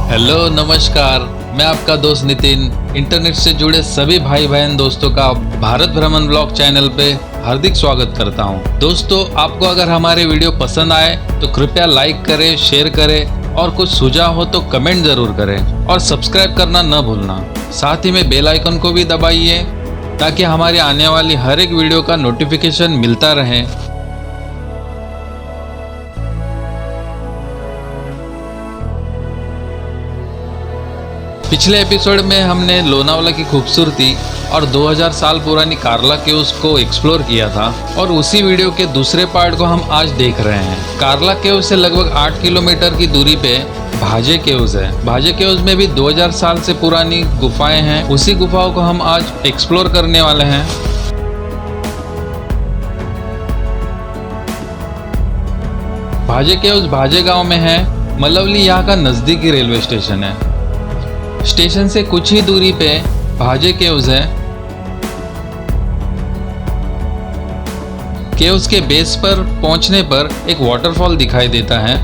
Hello नमस्कार। मैं आपका दोस्त नितिन इंटरनेट से जुड़े सभी भाई बहन दोस्तों का भारत भ्रमण ब्लॉग चैनल पे हार्दिक स्वागत करता हूं। दोस्तों, आपको अगर हमारे वीडियो पसंद आए तो कृपया लाइक करें, शेयर करें और कुछ सुझाव हो तो कमेंट जरूर करें और सब्सक्राइब करना न भूलना। साथ ही में बेल आइकन को भी दबाइए ताकि हमारी आने वाली हर एक वीडियो का नोटिफिकेशन मिलता रहे। पिछले एपिसोड में हमने लोनावाला की खूबसूरती और 2000 साल पुरानी कार्ला केव्स को एक्सप्लोर किया था और उसी वीडियो के दूसरे पार्ट को हम आज देख रहे हैं। कार्ला केव्स से लगभग 8 किलोमीटर की दूरी पे भाजे केव्स है। भाजे केव्स में भी 2000 साल से पुरानी गुफाएं हैं। उसी गुफाओं को हम आज एक्सप्लोर करने वाले हैं। भाजे केव्स भाजे गांव में है। मलवली यहाँ का नजदीकी रेलवे स्टेशन है। स्टेशन से कुछ ही दूरी पे भाजे केव्स है। केव्स के बेस पर पहुंचने पर एक वाटरफॉल दिखाई देता है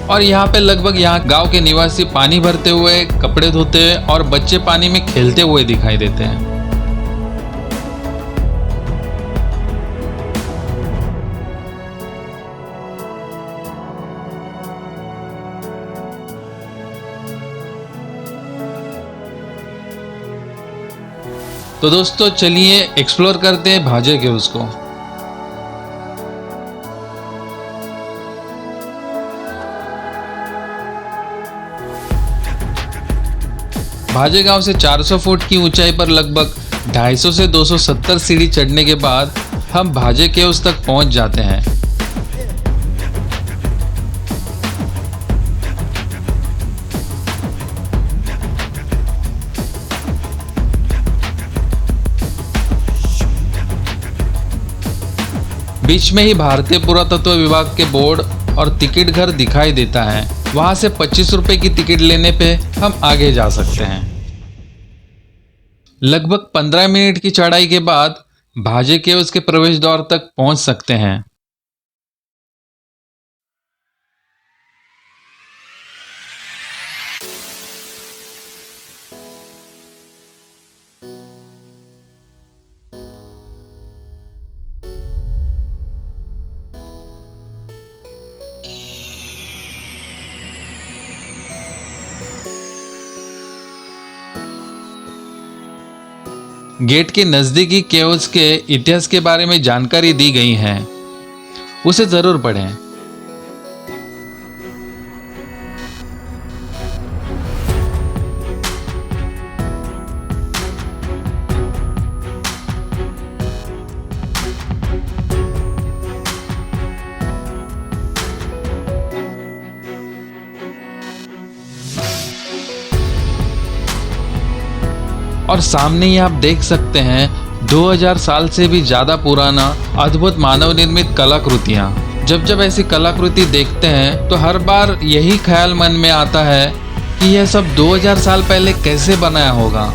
और यहाँ पे लगभग यहाँ गांव के निवासी पानी भरते हुए, कपड़े धोते हुए और बच्चे पानी में खेलते हुए दिखाई देते हैं। तो दोस्तों चलिए एक्सप्लोर करते हैं भाजे केव्स को। भाजे गांव से 400 फुट की ऊंचाई पर लगभग 250 से 270 सीढ़ी चढ़ने के बाद हम भाजे केव्स तक पहुंच जाते हैं। बीच में ही भारतीय पुरातत्व विभाग के बोर्ड और टिकट घर दिखाई देता है। वहां से 25 रुपए की टिकट लेने पे हम आगे जा सकते हैं। लगभग 15 मिनट की चढ़ाई के बाद भाजे केव्स के प्रवेश द्वार तक पहुंच सकते हैं। गेट के नजदीकी केव्स के इतिहास के बारे में जानकारी दी गई है, उसे जरूर पढ़ें। और सामने ही आप देख सकते हैं 2000 साल से भी ज्यादा पुराना अद्भुत मानव निर्मित कलाकृतियां। जब ऐसी कलाकृति देखते हैं तो हर बार यही ख्याल मन में आता है कि यह सब 2000 साल पहले कैसे बनाया होगा।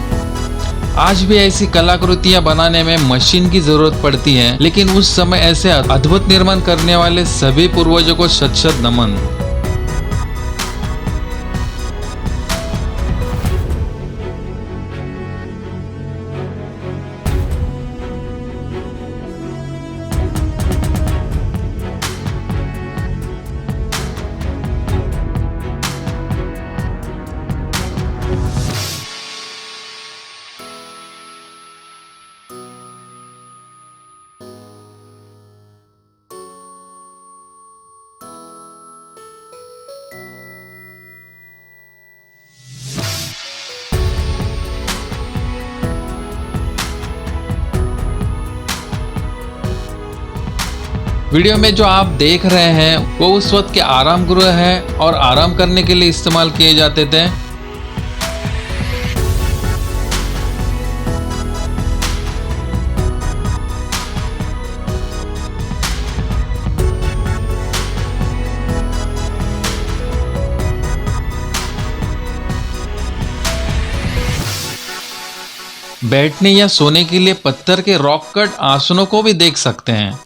आज भी ऐसी कलाकृतियां बनाने में मशीन की जरूरत पड़ती है, लेकिन उस समय ऐसे अद्भुत निर्माण करने वाले सभी पूर्वजों को शत शत नमन। वीडियो में जो आप देख रहे हैं वो उस वक्त के आराम गृह है और आराम करने के लिए इस्तेमाल किए जाते थे। बैठने या सोने के लिए पत्थर के रॉक कट आसनों को भी देख सकते हैं।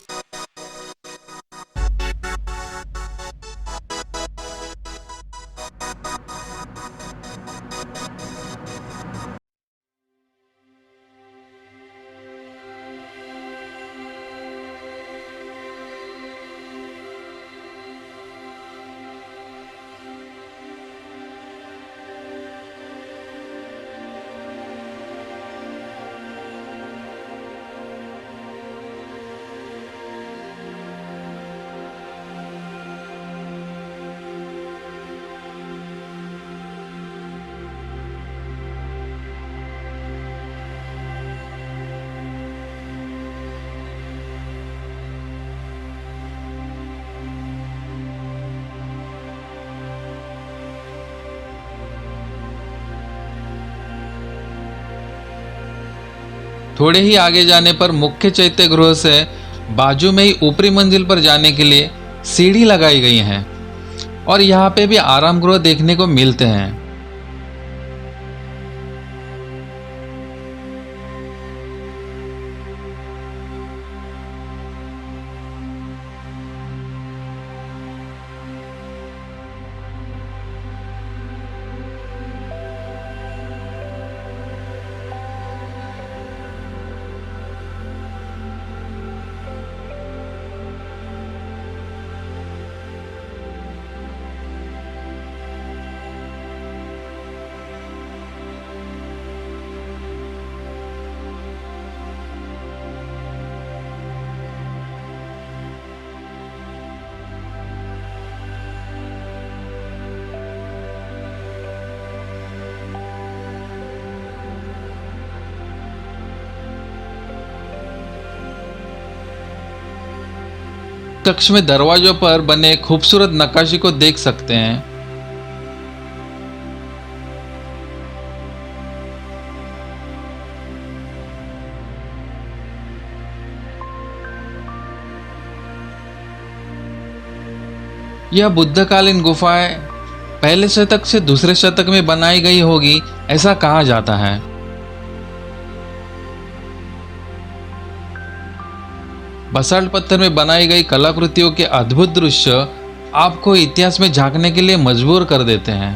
थोड़े ही आगे जाने पर मुख्य चैत्य गृह से बाजू में ही ऊपरी मंजिल पर जाने के लिए सीढ़ी लगाई गई हैं और यहाँ पे भी आराम गृह देखने को मिलते हैं। कक्ष में दरवाजों पर बने खूबसूरत नक्काशी को देख सकते हैं। यह बुद्धकालीन गुफाएं पहले शतक से दूसरे शतक में बनाई गई होगी ऐसा कहा जाता है। बसाल्ट पत्थर में बनाई गई कलाकृतियों के अद्भुत दृश्य आपको इतिहास में झांकने के लिए मजबूर कर देते हैं।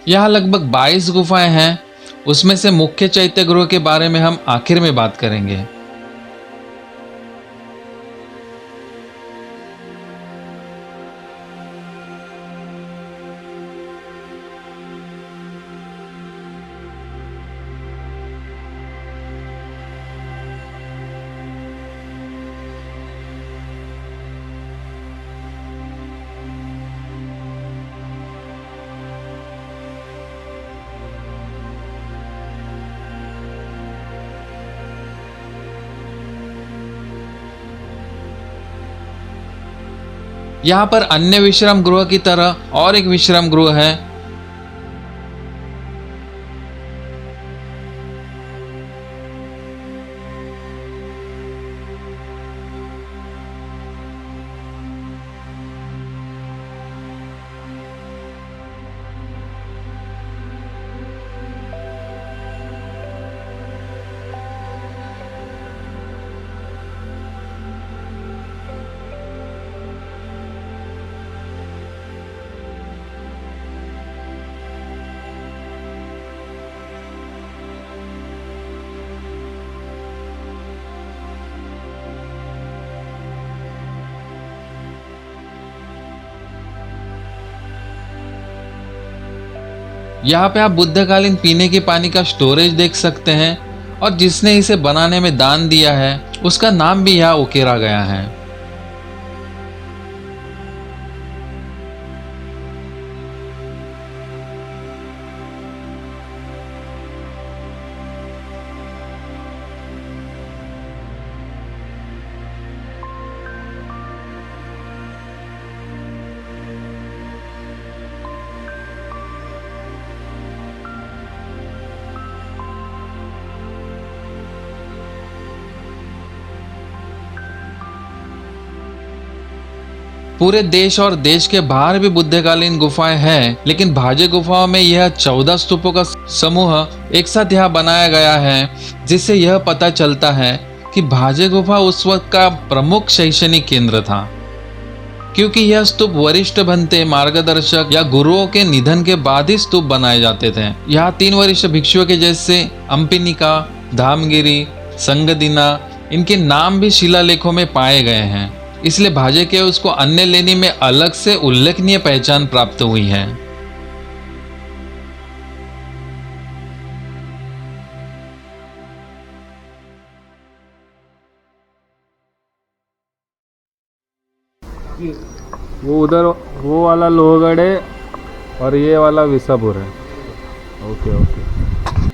यहाँ लगभग 22 गुफाएं हैं। उसमें से मुख्य चैत्य गृह के बारे में हम आखिर में बात करेंगे। यहाँ पर अन्य विश्राम गृह की तरह और एक विश्राम गृह है। यहाँ पे आप बुद्धकालीन पीने के पानी का स्टोरेज देख सकते हैं और जिसने इसे बनाने में दान दिया है उसका नाम भी यहाँ उकेरा गया है। पूरे देश और देश के बाहर भी बुद्धकालीन गुफाएं हैं, लेकिन भाजे गुफाओं में यह 14 स्तूपों का समूह एक साथ यहाँ बनाया गया है, जिससे यह पता चलता है कि भाजे गुफा उस वक्त का प्रमुख शैक्षणिक केंद्र था। क्योंकि यह स्तूप वरिष्ठ भंते, मार्गदर्शक या गुरुओं के निधन के बाद ही स्तूप बनाए जाते थे। यहाँ 3 वरिष्ठ भिक्षुओं के जैसे अम्पिनिका, धामगिरी, संगदिना, इनके नाम भी शिलालेखों में पाए गए हैं। इसलिए भाजे केव्स को अन्य लेनी में अलग से उल्लेखनीय पहचान प्राप्त हुई है। वो उधर वो वाला लोहगढ़ है और ये वाला विसापुर है। Okay okay.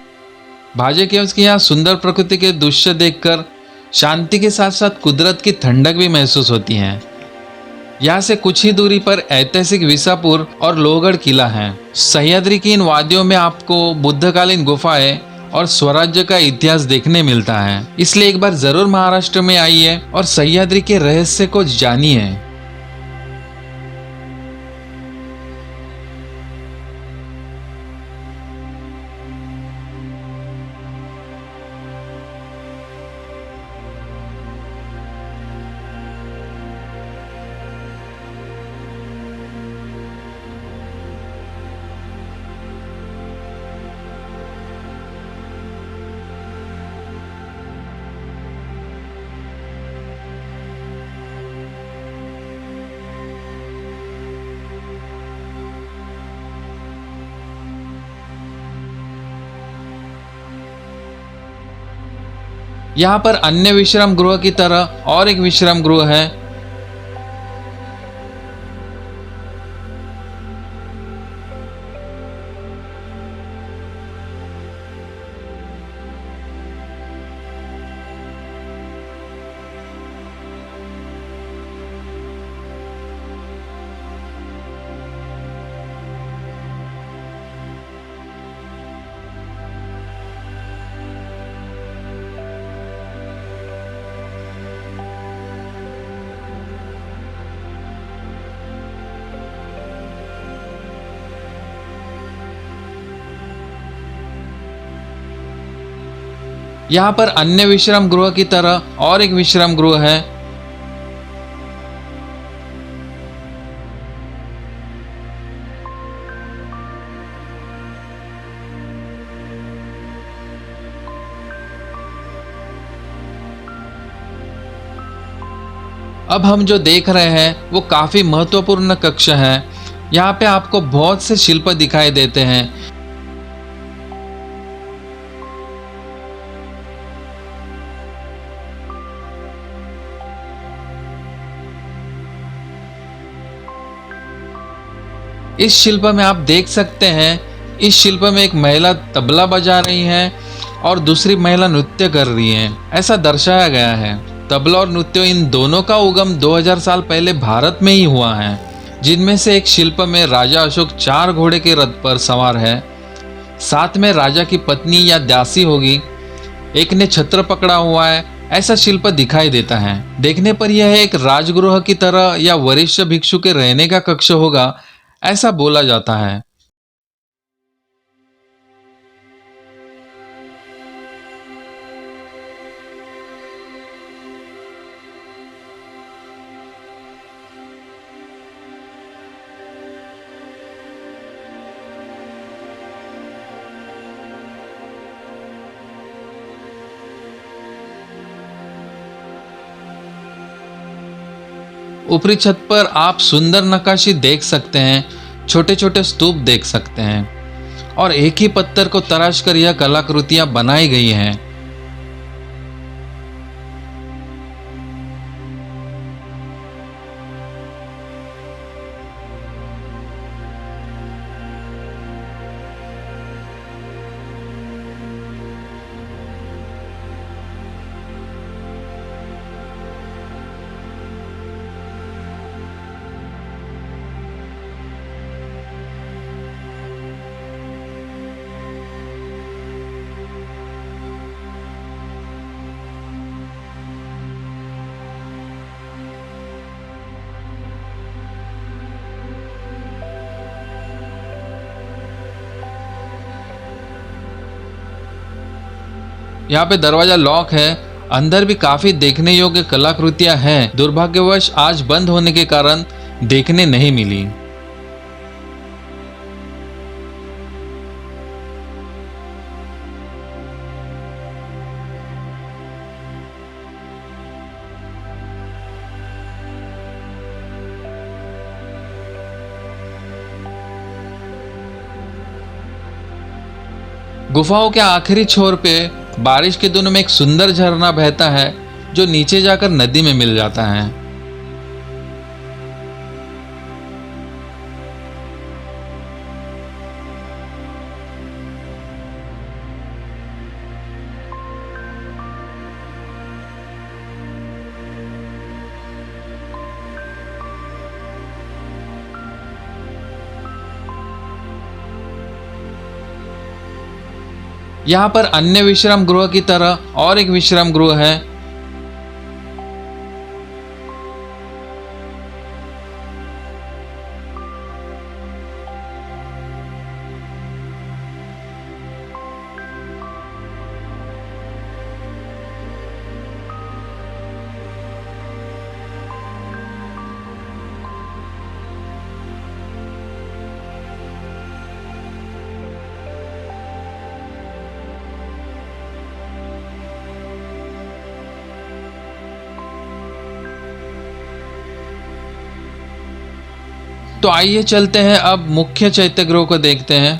भाजे केव्स की यहाँ सुंदर प्रकृति के दृश्य देखकर शांति के साथ साथ कुदरत की ठंडक भी महसूस होती है। यहाँ से कुछ ही दूरी पर ऐतिहासिक विसापुर और लोहगढ़ किला है। सह्याद्री की इन वादियों में आपको बुद्धकालीन गुफाएं और स्वराज्य का इतिहास देखने मिलता है। इसलिए एक बार जरूर महाराष्ट्र में आइए और सह्याद्री के रहस्य को जानिए। यहाँ पर अन्य विश्राम गृह की तरह और एक विश्राम गृह है। यहाँ पर अन्य विश्राम गृह की तरह और एक विश्राम गृह है। अब हम जो देख रहे हैं वो काफी महत्वपूर्ण कक्ष है। यहाँ पे आपको बहुत से शिल्प दिखाई देते हैं। इस शिल्प में आप देख सकते हैं, इस शिल्प में एक महिला तबला बजा रही है और दूसरी महिला नृत्य कर रही है, ऐसा दर्शाया गया है। तबला और नृत्य इन दोनों का उगम 2000 साल पहले भारत में ही हुआ है, जिनमें से एक शिल्प में राजा अशोक 4 घोड़े के रथ पर सवार है, साथ में राजा की पत्नी या दासी होगी, एक ने छत्र पकड़ा हुआ है, ऐसा शिल्प दिखाई देता है। देखने पर यह एक राजगृह की तरह या वरिष्ठ भिक्षु के रहने का कक्ष होगा, ऐसा बोला जाता है। ऊपरी छत पर आप सुंदर नक्काशी देख सकते हैं, छोटे छोटे स्तूप देख सकते हैं और एक ही पत्थर को तराश कर यह कलाकृतियां बनाई गई हैं। यहाँ पे दरवाजा लॉक है। अंदर भी काफी देखने योग्य कलाकृतियां हैं। दुर्भाग्यवश आज बंद होने के कारण देखने नहीं मिली। गुफाओं के आखिरी छोर पे बारिश के दिनों में एक सुंदर झरना बहता है जो नीचे जाकर नदी में मिल जाता है। यहाँ पर अन्य विश्राम गृह की तरह और एक विश्राम गृह है। तो आइए चलते हैं अब मुख्य चैत्यगृह को देखते हैं।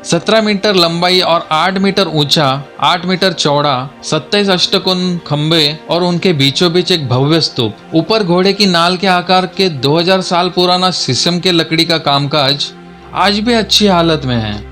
सत्रह मीटर लंबाई और 8 मीटर ऊंचा, 8 मीटर चौड़ा, 27 अष्टकोण खंबे और उनके बीचों बीच एक भव्य स्तूप। ऊपर घोड़े की नाल के आकार के 2000 साल पुराना शीशम के लकड़ी का कामकाज आज भी अच्छी हालत में है।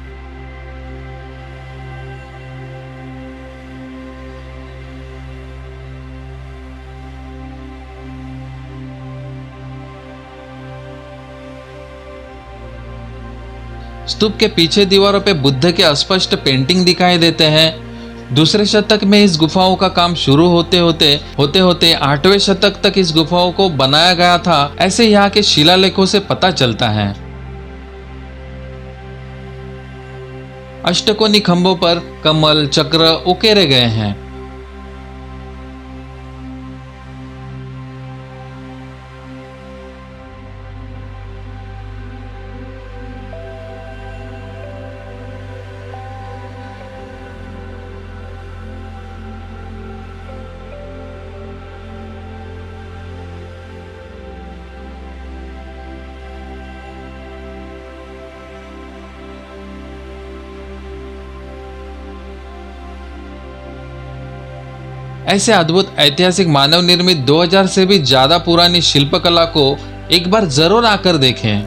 स्तूप के पीछे दीवारों पे बुद्ध के अस्पष्ट पेंटिंग दिखाई देते हैं। दूसरे शतक में इस गुफाओं का काम शुरू होते होते 8वें शतक तक इस गुफाओं को बनाया गया था, ऐसे यहाँ के शिलालेखों से पता चलता है। अष्टकोणी खंभों पर कमल चक्र उकेरे गए हैं। ऐसे अद्भुत ऐतिहासिक मानव निर्मित 2000 से भी ज्यादा पुरानी शिल्पकला को एक बार जरूर आकर देखें।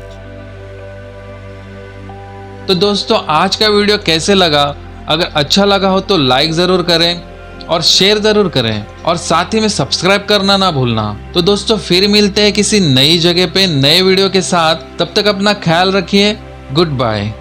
तो दोस्तों, आज का वीडियो कैसे लगा? अगर अच्छा लगा हो तो लाइक जरूर करें और शेयर जरूर करें और साथ ही में सब्सक्राइब करना ना भूलना। तो दोस्तों, फिर मिलते हैं किसी नई जगह पे नए वीडियो के साथ। तब तक अपना ख्याल रखिए। Good bye.